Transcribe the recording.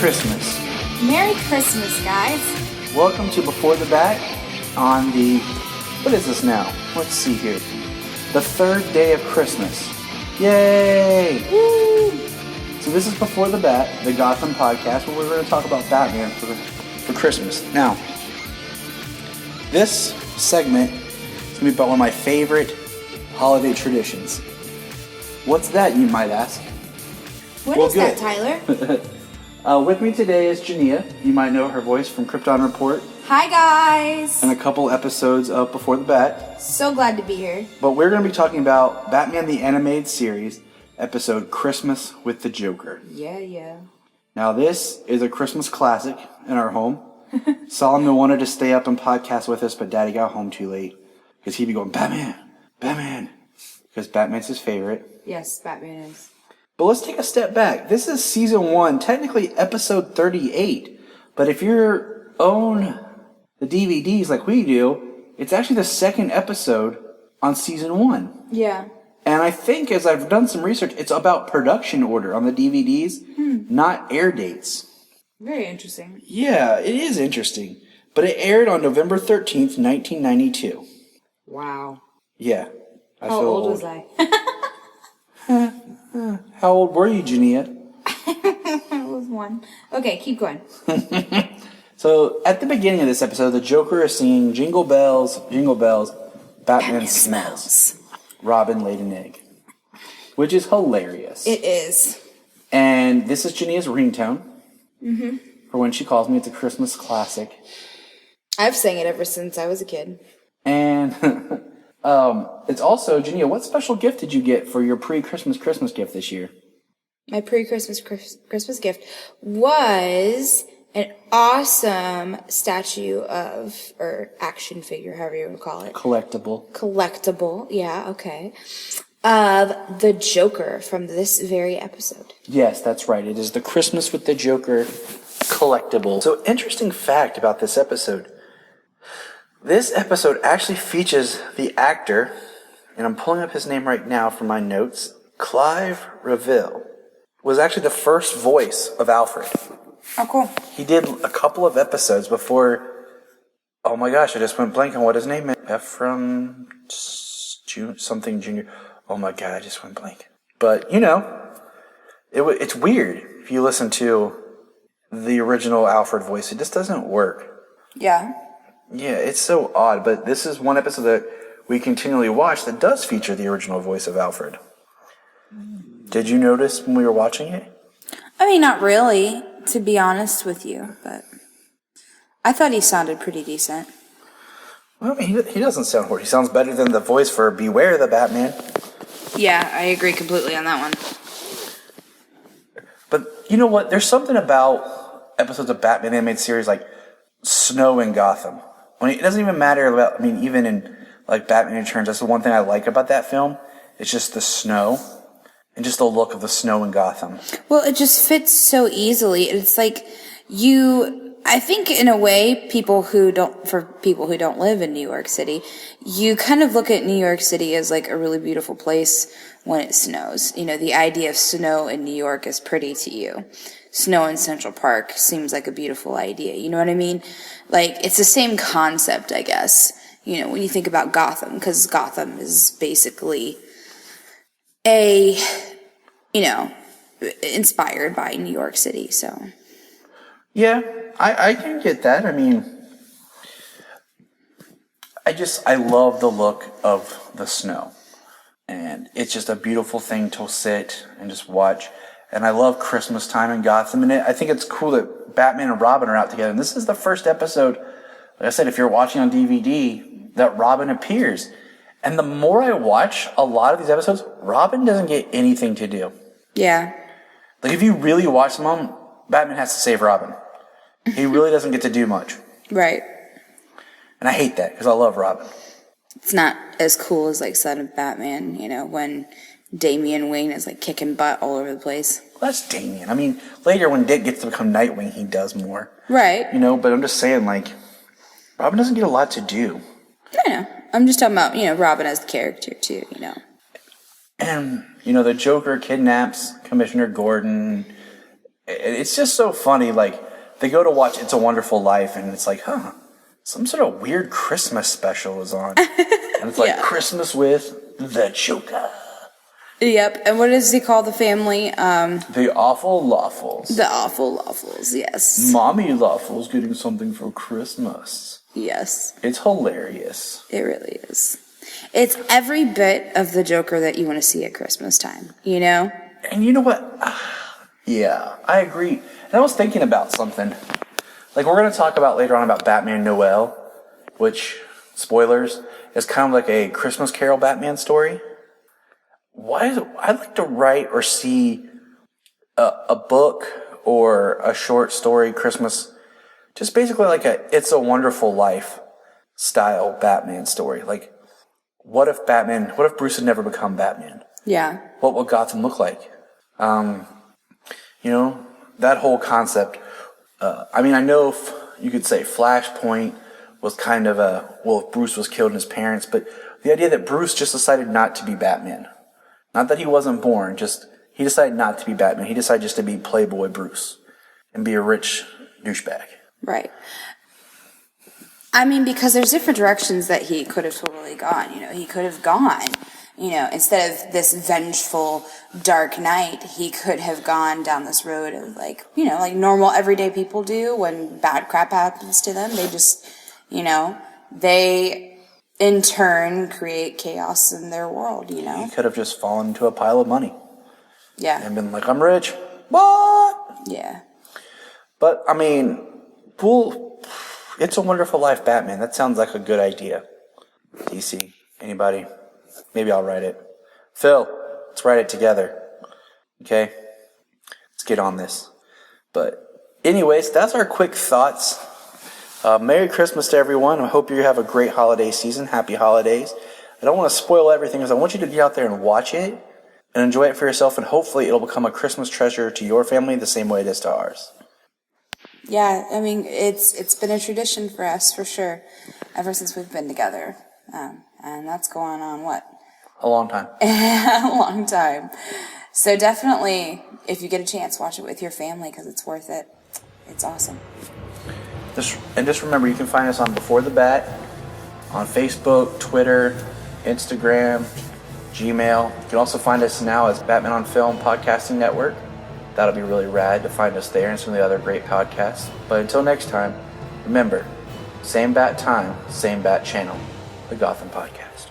Christmas. Merry Christmas, guys. Welcome to Before the Bat on the, what is this now? Let's see here. The third day of Christmas. Yay! Woo! So this is Before the Bat, the Gotham podcast, where we're going to talk about Batman for Christmas. Now, this segment is going to be about one of my favorite holiday traditions. What's that, you might ask? What is that, Tyler? With me today is Jania. You might know her voice from Krypton Report. Hi, guys. And a couple episodes of Before the Bat. So glad to be here. But we're going to be talking about Batman the Animated Series, episode Christmas with the Joker. Yeah. Now, this is a Christmas classic in our home. Solomon wanted to stay up and podcast with us, but Daddy got home too late. Because he'd be going, Batman. Because Batman's his favorite. Yes, Batman is. But let's take a step back. This is season 1, technically episode 38. But if you own the DVDs like we do, it's actually the second episode on season 1. Yeah. And I think, as I've done some research, it's about production order on the DVDs, not air dates. Very interesting. Yeah, it is interesting. But it aired on November 13th, 1992. Wow. Yeah. How old was I? How old were you, Jania? I was 1. Okay, keep going. So, at the beginning of this episode, the Joker is singing Jingle Bells, Batman smells. Robin laid an egg. Which is hilarious. It is. And this is Jania's ringtone. Mm-hmm. For when she calls me. It's a Christmas classic. I've sang it ever since I was a kid. And it's also, Jania, what special gift did you get for your pre-Christmas gift this year? My pre-Christmas Christmas gift was an awesome statue of, or action figure, however you want to call it. Collectible, yeah, okay. Of the Joker from this very episode. Yes, that's right. It is the Christmas with the Joker collectible. So, interesting fact about this episode. This episode actually features the actor, and I'm pulling up his name right now from my notes, Clive Reville, was actually the first voice of Alfred. Oh, cool. He did a couple of episodes before, oh my gosh, I just went blank on what his name is. Ephraim something Jr. Oh my god, I just went blank. But, it's weird if you listen to the original Alfred voice. It just doesn't work. Yeah. Yeah, it's so odd, but this is one episode that we continually watch that does feature the original voice of Alfred. Did you notice when we were watching it? I mean, not really, to be honest with you, but I thought he sounded pretty decent. Well, I mean, he doesn't sound horrible. He sounds better than the voice for Beware the Batman. Yeah, I agree completely on that one. But you know what? There's something about episodes of Batman animated series like snow in Gotham. It doesn't even matter about, even in like Batman Returns, that's the one thing I like about that film. It's just the snow and just the look of the snow in Gotham. Well, it just fits so easily. It's like I think in a way, for people who don't live in New York City, you kind of look at New York City as like a really beautiful place when it snows. The idea of snow in New York is pretty to you. Snow in Central Park seems like a beautiful idea. You know what I mean? Like, it's the same concept, I guess, when you think about Gotham, because Gotham is basically inspired by New York City, so. Yeah, I can get that. I love the look of the snow. And it's just a beautiful thing to sit and just watch. And I love Christmas time in Gotham. And I think it's cool that Batman and Robin are out together. And this is the first episode, like I said, if you're watching on DVD, that Robin appears. And the more I watch a lot of these episodes, Robin doesn't get anything to do. Yeah. Like, if you really watch them all, Batman has to save Robin. He really doesn't get to do much. Right. And I hate that, because I love Robin. It's not as cool as, like, Son of Batman, when Damian Wayne is, like, kicking butt all over the place. Well, that's Damian. Later when Dick gets to become Nightwing, he does more. Right. But I'm just saying, Robin doesn't get a lot to do. I know. I'm just talking about, Robin as the character, too, And, the Joker kidnaps Commissioner Gordon, It's just so funny. Like, they go to watch It's a Wonderful Life, and it's like, some sort of weird Christmas special is on. And it's like Christmas with the Joker. Yep. And what does he call the family? The Awful Lawfuls. The Awful Lawfuls, yes. Mommy Lawful's getting something for Christmas. Yes. It's hilarious. It really is. It's every bit of the Joker that you want to see at Christmas time, you know? And you know what? Yeah, I agree. And I was thinking about something. Like, we're going to talk about later on about Batman Noel, which, spoilers, is kind of like a Christmas Carol Batman story. I'd like to write or see a book or a short story Christmas, just basically like a It's a Wonderful Life style Batman story. Like, what if Bruce had never become Batman? Yeah. What would Gotham look like? That whole concept. I know if you could say Flashpoint was kind of if Bruce was killed in his parents, but the idea that Bruce just decided not to be Batman. Not that he wasn't born, just he decided not to be Batman. He decided just to be Playboy Bruce and be a rich douchebag. Right. Because there's different directions that he could have totally gone. He could have gone, instead of this vengeful Dark Knight, he could have gone down this road of like normal everyday people do when bad crap happens to them. They just, they in turn create chaos in their world, He could have just fallen into a pile of money. Yeah. And been like, I'm rich. What? Yeah. But, It's a Wonderful Life Batman. That sounds like a good idea. DC, anybody? Maybe I'll write it. Phil, let's write it together. Okay? Let's get on this. But anyways, that's our quick thoughts. Merry Christmas to everyone. I hope you have a great holiday season. Happy holidays. I don't want to spoil everything because I want you to get out there and watch it and enjoy it for yourself, and hopefully it'll become a Christmas treasure to your family the same way it is to ours. Yeah, it's been a tradition for us, for sure, ever since we've been together. And that's going on, what? A long time. A long time. So definitely, if you get a chance, watch it with your family because it's worth it. It's awesome. Just remember, you can find us on Before the Bat, on Facebook, Twitter, Instagram, Gmail. You can also find us now as Batman on Film Podcasting Network. That'll be really rad to find us there and some of the other great podcasts. But until next time, remember, same bat time, same bat channel, the Gotham Podcast.